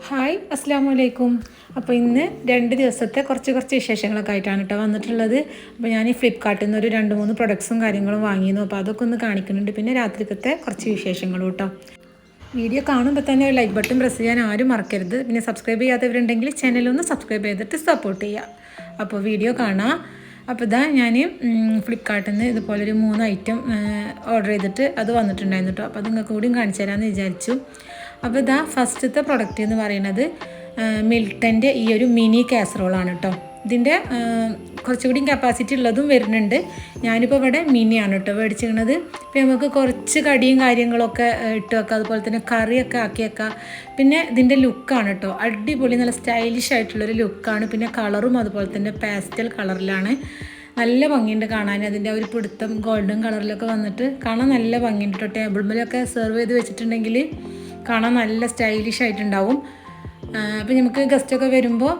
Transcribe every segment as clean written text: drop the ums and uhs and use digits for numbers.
Hi അസ്സാമു അലൈക്കും. അപ്പോൾ ഇന്ന് 2 ദിവസത്തെ കുറച്ച് വിശേഷങ്ങളൊക്കെ ആയിട്ടാണ് കേട്ടോ വന്നിട്ടുള്ളത്. അപ്പോൾ ഞാൻ ഈ ഫ്ലിപ്കാർട്ടിൽ നിന്ന് ഒരു 2-3 പ്രൊഡക്ട്സും കാര്യങ്ങളും വാങ്ങിയിരുന്നു. അപ്പോൾ അതൊക്കെ ഒന്ന് കാണിക്കുന്നുണ്ട്. പിന്നെ രാത്രിക്കത്തെ കുറച്ച് വിശേഷങ്ങളും കേട്ടോ. വീഡിയോ കാണുമ്പോൾ തന്നെ ഒരു ലൈക്ക് ബട്ടൺ പ്രസ് ചെയ്യാൻ ആരും മറക്കരുത്. പിന്നെ സബ്സ്ക്രൈബ് ചെയ്യാത്തവരുണ്ടെങ്കിൽ ചാനലൊന്ന് സബ്സ്ക്രൈബ് ചെയ്തിട്ട് സപ്പോർട്ട് ചെയ്യുക. അപ്പോൾ വീഡിയോ കാണാം. അപ്പോൾ ഇതാ ഞാൻ ഫ്ലിപ്കാർട്ടിൽ നിന്ന് ഇതുപോലൊരു 3 ഐറ്റം ഓർഡർ ചെയ്തിട്ട് അത് വന്നിട്ടുണ്ടായിരുന്നു കേട്ടോ. അപ്പോൾ അത് നിങ്ങൾക്ക് കൂടിയും കാണിച്ചു തരാമെന്ന് വിചാരിച്ചു. അപ്പോൾ ഇതാ ഫസ്റ്റത്തെ പ്രൊഡക്റ്റ് എന്ന് പറയുന്നത് മിൽട്ടൻ്റെ ഈ ഒരു മിനി കാസറോളാണ് കേട്ടോ. ഇതിൻ്റെ കുറച്ചുകൂടി കപ്പാസിറ്റി ഉള്ളതും വരുന്നുണ്ട്. ഞാനിപ്പോൾ ഇവിടെ മിനിയാണ് കേട്ടോ മേടിച്ചിരുന്നത്. ഇപ്പോൾ നമുക്ക് കുറച്ച് കടിയും കാര്യങ്ങളൊക്കെ ഇട്ട് വെക്കാം, അതുപോലെ തന്നെ കറിയൊക്കെ ആക്കി വെക്കാം. പിന്നെ ഇതിൻ്റെ ലുക്കാണ് കേട്ടോ അടിപൊളി, നല്ല സ്റ്റൈലിഷ് ആയിട്ടുള്ളൊരു ലുക്കാണ്. പിന്നെ കളറും അതുപോലെ തന്നെ പാസ്റ്റൽ കളറിലാണ്. നല്ല ഭംഗിയുണ്ട് കാണാൻ. അതിൻ്റെ ഒരു പിടുത്തം ഗോൾഡൻ കളറിലൊക്കെ വന്നിട്ട് കാണാൻ നല്ല ഭംഗിയുണ്ട് കേട്ടോ. ടേബിൾ മേലൊക്കെ സെർവ് ചെയ്ത് വെച്ചിട്ടുണ്ടെങ്കിൽ കാണാൻ നല്ല സ്റ്റൈലിഷ് ആയിട്ടുണ്ടാവും. അപ്പോൾ നമുക്ക് ഗസ്റ്റൊക്കെ വരുമ്പോൾ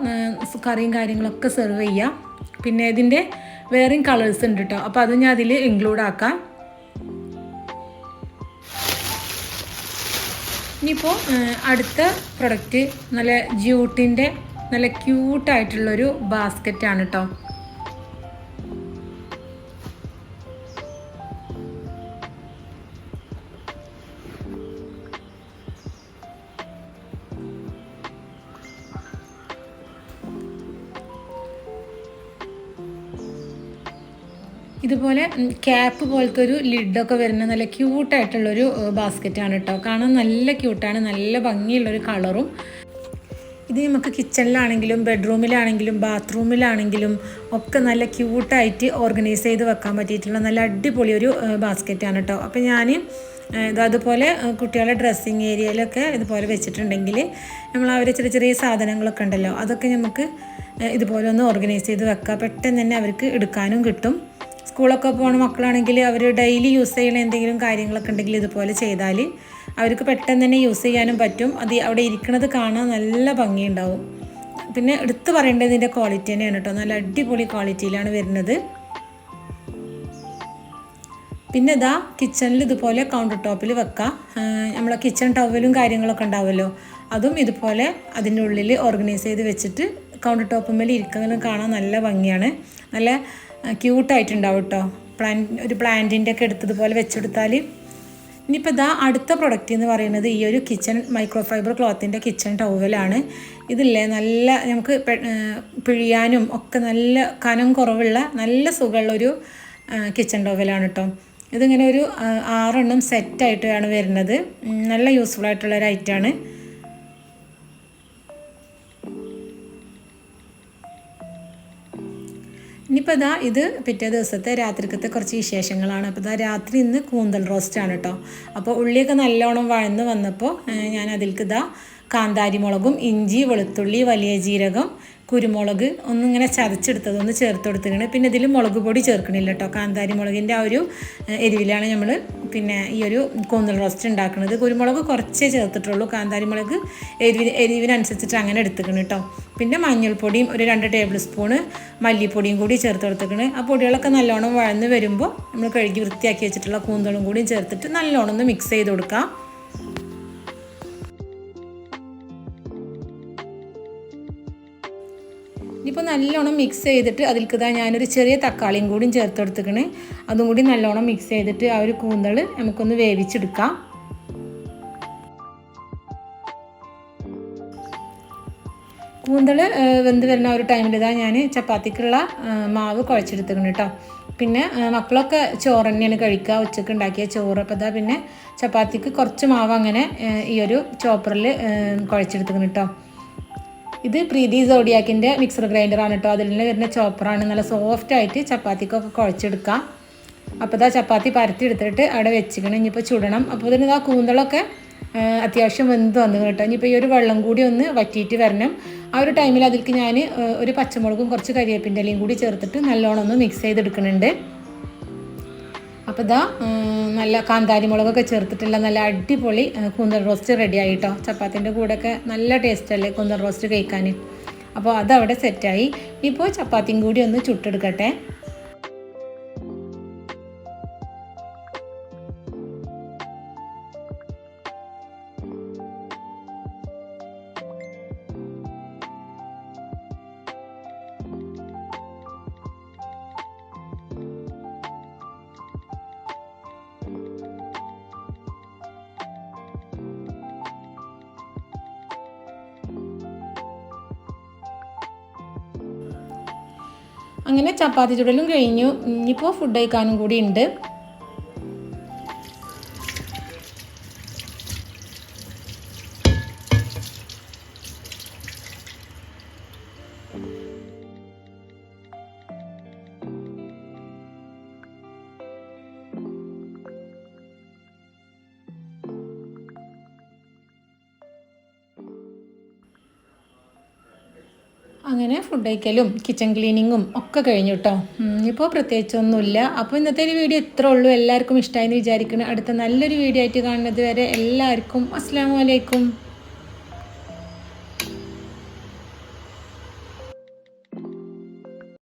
കറിയും കാര്യങ്ങളൊക്കെ സെർവ് ചെയ്യാം. പിന്നെ ഇതിൻ്റെ വേറെയും കളേഴ്സ് ഉണ്ട് കേട്ടോ. അപ്പോൾ അത് ഞാൻ അതിൽ ഇൻക്ലൂഡ് ആക്കാം. ഇനിയിപ്പോൾ അടുത്ത പ്രൊഡക്റ്റ് നല്ല ജ്യൂട്ടിൻ്റെ നല്ല ക്യൂട്ടായിട്ടുള്ളൊരു ബാസ്ക്കറ്റാണ് കേട്ടോ. ഇതുപോലെ ക്യാപ്പ് പോലത്തെ ഒരു ലിഡൊക്കെ വരുന്ന നല്ല ക്യൂട്ടായിട്ടുള്ളൊരു ബാസ്ക്കറ്റാണ് കേട്ടോ. കാണാൻ നല്ല ക്യൂട്ടാണ്, നല്ല ഭംഗിയുള്ളൊരു കളറും. ഇത് നമുക്ക് കിച്ചണിലാണെങ്കിലും ബെഡ്റൂമിലാണെങ്കിലും ബാത്റൂമിലാണെങ്കിലും ഒക്കെ നല്ല ക്യൂട്ടായിട്ട് ഓർഗനൈസ് ചെയ്ത് വെക്കാൻ പറ്റിയിട്ടുള്ള നല്ല അടിപൊളി ഒരു ബാസ്ക്കറ്റാണ് കേട്ടോ. അപ്പോൾ ഞാൻ അതുപോലെ കുട്ടികളുടെ ഡ്രസ്സിങ് ഏരിയയിലൊക്കെ ഇതുപോലെ വെച്ചിട്ടുണ്ടെങ്കിൽ നമ്മൾ അവർ ചെറിയ സാധനങ്ങളൊക്കെ ഉണ്ടല്ലോ, അതൊക്കെ നമുക്ക് ഇതുപോലെ ഒന്ന് ഓർഗനൈസ് ചെയ്ത് വെക്കാം. പെട്ടെന്ന് തന്നെ അവർക്ക് എടുക്കാനും കിട്ടും. സ്കൂളൊക്കെ പോകുന്ന മക്കളാണെങ്കിൽ അവർ ഡെയിലി യൂസ് ചെയ്യുന്ന എന്തെങ്കിലും കാര്യങ്ങളൊക്കെ ഉണ്ടെങ്കിൽ ഇതുപോലെ ചെയ്താൽ അവർക്ക് പെട്ടെന്ന് തന്നെ യൂസ് ചെയ്യാനും പറ്റും. അത് അവിടെ ഇരിക്കുന്നത് കാണാൻ നല്ല ഭംഗിയുണ്ടാവും. പിന്നെ എടുത്ത് പറയേണ്ടത് ഇതിൻ്റെ ക്വാളിറ്റി തന്നെയാണ് കേട്ടോ. നല്ല അടിപൊളി ക്വാളിറ്റിയിലാണ് വരുന്നത്. പിന്നെ ഇതാ കിച്ചണിൽ ഇതുപോലെ കൗണ്ടർ ടോപ്പിൽ വെക്കാം. നമ്മളെ കിച്ചൺ ടവലും കാര്യങ്ങളൊക്കെ ഉണ്ടാവുമല്ലോ, അതും ഇതുപോലെ അതിൻ്റെ ഉള്ളിൽ ഓർഗനൈസ് ചെയ്ത് വെച്ചിട്ട് കൗണ്ടർ ടോപ്പുമ്മേൽ ഇരിക്കുന്നതും കാണാൻ നല്ല ഭംഗിയാണ്. നല്ല ക്യൂട്ടായിട്ടുണ്ടാവും കേട്ടോ. ഒരു പ്ലാന്റിൻ്റെ ഒക്കെ എടുത്തതുപോലെ വെച്ചെടുത്താൽ. ഇനിയിപ്പോൾ ഇതാ അടുത്ത പ്രൊഡക്റ്റ് എന്ന് പറയുന്നത് ഈ ഒരു കിച്ചൺ മൈക്രോ ഫൈബർ ക്ലോത്തിൻ്റെ കിച്ചൺ ടവലാണ്. ഇതില്ലേ നല്ല നമുക്ക് പിഴിയാനും ഒക്കെ നല്ല കനം കുറവുള്ള നല്ല സുഖമുള്ളൊരു കിച്ചൺ ടവലാണ് കേട്ടോ. ഇതിങ്ങനെ ഒരു 6 എണ്ണം സെറ്റായിട്ടാണ് വരുന്നത്. നല്ല യൂസ്ഫുൾ ആയിട്ടുള്ളൊരു ഐറ്റമാണ്. ഇനിയിപ്പോൾ ഇതാ ഇത് പിറ്റേ ദിവസത്തെ രാത്രിക്കത്തെ കുറച്ച് വിശേഷങ്ങളാണ്. അപ്പോൾ ഇതാ രാത്രി ഇന്ന് കൂന്തൽ റോസ്റ്റാണ് കേട്ടോ. അപ്പോൾ ഉള്ളിയൊക്കെ നല്ലോണം വഴന്ന് വന്നപ്പോൾ ഞാൻ അതിലേക്ക് ഇതാ കാന്താരി മുളകും ഇഞ്ചി വെളുത്തുള്ളി വലിയ ജീരകം കുരുമുളക് ഒന്നിങ്ങനെ ചതച്ചെടുത്തതൊന്ന് ചേർത്ത് കൊടുത്തിട്ടുണ്ട്. പിന്നെ ഇതിൽ മുളക് പൊടി ചേർക്കണില്ല കേട്ടോ. കാന്താരി മുളകിൻ്റെ ആ ഒരു എരിവിലാണ് നമ്മൾ പിന്നെ ഈ ഒരു കൂന്തൽ റോസ്റ്റ് ഉണ്ടാക്കുന്നത്. കുരുമുളക് കുറച്ചേ ചേർത്തിട്ടുള്ളൂ. കാന്താരി മുളക് എരിവിനനുസരിച്ചിട്ട് അങ്ങനെ എടുത്തിക്കണം കേട്ടോ. പിന്നെ മഞ്ഞൾപ്പൊടിയും ഒരു 2 ടേബിൾ സ്പൂണ് മല്ലിപ്പൊടിയും കൂടി ചേർത്ത് കൊടുത്തിക്കണം. ആ പൊടികളൊക്കെ നല്ലോണം വഴന്ന് വരുമ്പോൾ നമ്മൾ കഴുകി വൃത്തിയാക്കി വെച്ചിട്ടുള്ള കൂന്തളും കൂടിയും ചേർത്തിട്ട് നല്ലോണം ഒന്ന് മിക്സ് ചെയ്ത് കൊടുക്കാം. ഇപ്പോൾ നല്ലോണം മിക്സ് ചെയ്തിട്ട് അതിലേക്ക് ഇതാ ഞാനൊരു ചെറിയ തക്കാളിയും കൂടിയും ചേർത്ത് കൊടുത്തിക്കണ്. അതും കൂടി നല്ലോണം മിക്സ് ചെയ്തിട്ട് ആ ഒരു കൂന്തൾ നമുക്കൊന്ന് വേവിച്ചെടുക്കാം. കൂന്തൾ വെന്ത് വരുന്ന ഒരു ടൈമിൽ ഇതാ ഞാൻ ചപ്പാത്തിക്കുള്ള മാവ് കുഴച്ചെടുത്തിക്കണം കേട്ടോ. പിന്നെ മക്കളൊക്കെ ചോറ് തന്നെയാണ് കഴിക്കുക, ഉച്ചക്ക് ഉണ്ടാക്കിയ ചോറ്. അപ്പോൾ ഇതാ പിന്നെ ചപ്പാത്തിക്ക് കുറച്ച് മാവ് അങ്ങനെ ഈ ഒരു ചോപ്പറിൽ കുഴച്ചെടുത്തിക്കണം കേട്ടോ. ഇത് പ്രീതി സോഡിയാക്കിൻ്റെ മിക്സർ ഗ്രൈൻഡറാണ് കേട്ടോ. അതിൽ നിന്ന് വരുന്ന ചോപ്പറാണ്. നല്ല സോഫ്റ്റായിട്ട് ചപ്പാത്തിക്കൊക്കെ കുഴച്ചെടുക്കാം. അപ്പോൾ ഇതാ ചപ്പാത്തി പരത്തി എടുത്തിട്ട് അവിടെ വെച്ചിക്കണം. ഇനിയിപ്പോൾ ചുടണം. അപ്പോൾ ഇതിന് ഇതാ കൂന്തളൊക്കെ അത്യാവശ്യം വെന്ത് വന്നു കേട്ടോ. ഇനിയിപ്പോൾ ഈ ഒരു വെള്ളം കൂടി ഒന്ന് വറ്റിയിട്ട് വരണം. ആ ഒരു ടൈമിൽ അതിലേക്ക് ഞാൻ ഒരു പച്ചമുളകും കുറച്ച് കരിവേപ്പിൻ്റെ ഇലയും കൂടി ചേർത്തിട്ട് നല്ലോണം ഒന്ന് മിക്സ് ചെയ്തെടുക്കുന്നുണ്ട്. അപ്പോൾ ഇതാ നല്ല കാന്താരി മുളകൊക്കെ ചേർത്തിട്ടുള്ള നല്ല അടിപൊളി കൂന്തൽ റോസ്റ്റ് റെഡി ആയിട്ടോ. ചപ്പാത്തിൻ്റെ കൂടെയൊക്കെ നല്ല ടേസ്റ്റല്ലേ കൂന്തൽ റോസ്റ്റ് കഴിക്കാൻ. അപ്പോൾ അതവിടെ സെറ്റായി. ഇപ്പോൾ ചപ്പാത്തിയും കൂടി ഒന്ന് ചുട്ടെടുക്കട്ടെ. അങ്ങനെ ചപ്പാത്തി ചുടലും കഴിഞ്ഞു. ഇനിയിപ്പോൾ ഫുഡ് കഴിക്കാനും കൂടി ഉണ്ട്. അങ്ങനെ ഫുഡ് കഴിക്കലും കിച്ചൺ ക്ലീനിങ്ങും ഒക്കെ കഴിഞ്ഞു കേട്ടോ. ഇപ്പോൾ പ്രത്യേകിച്ചൊന്നുമില്ല. അപ്പോൾ ഇന്നത്തെ ഒരു വീഡിയോ ഇത്രേ ഉള്ളൂ. എല്ലാവർക്കും ഇഷ്ടമായെന്ന് വിചാരിക്കുന്നു. അടുത്ത നല്ലൊരു വീഡിയോ ആയിട്ട് കാണുന്നത് വരെ എല്ലാവർക്കും അസ്സലാമു അലൈക്കും.